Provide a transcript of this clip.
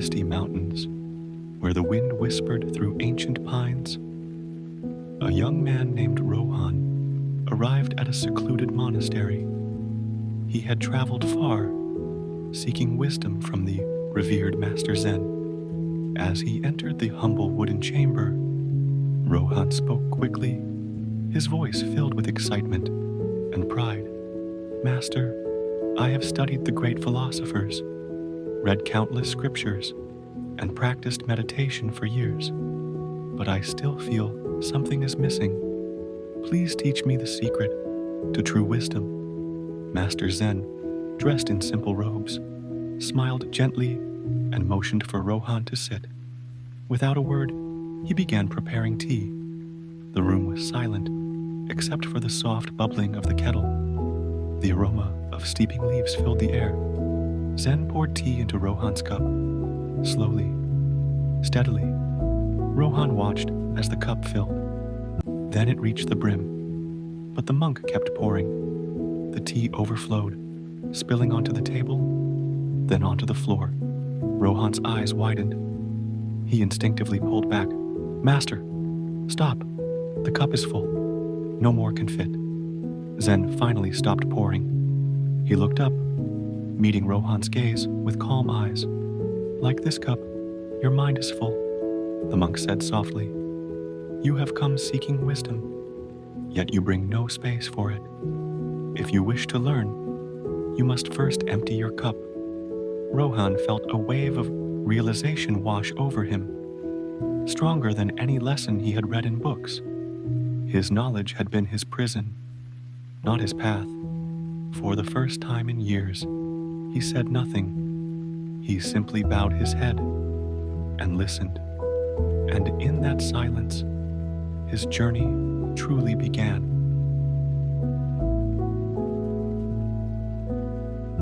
misty mountains, where the wind whispered through ancient pines, a young man named Rohan arrived at a secluded monastery. He had traveled far, seeking wisdom from the revered Master Zen. As he entered the humble wooden chamber, Rohan spoke quickly, his voice filled with excitement and pride. "Master, I have studied the great philosophers, read countless scriptures, and practiced meditation for years, but I still feel something is missing. Please teach me the secret to true wisdom." Master Zen, dressed in simple robes, smiled gently and motioned for Rohan to sit. Without a word, he began preparing tea. The room was silent, except for the soft bubbling of the kettle. The aroma of steeping leaves filled the air. Zen poured tea into Rohan's cup, slowly, steadily. Rohan watched as the cup filled. Then it reached the brim, but the monk kept pouring. The tea overflowed, spilling onto the table, then onto the floor. Rohan's eyes widened. He instinctively pulled back. "Master, stop. The cup is full. No more can fit." Zen finally stopped pouring. He looked up, meeting Rohan's gaze with calm eyes. "Like this cup, your mind is full," the monk said softly. "You have come seeking wisdom, yet you bring no space for it. If you wish to learn, you must first empty your cup." Rohan felt a wave of realization wash over him, stronger than any lesson he had read in books. His knowledge had been his prison, not his path. For the first time in years, he said nothing. He simply bowed his head and listened. And in that silence, his journey truly began.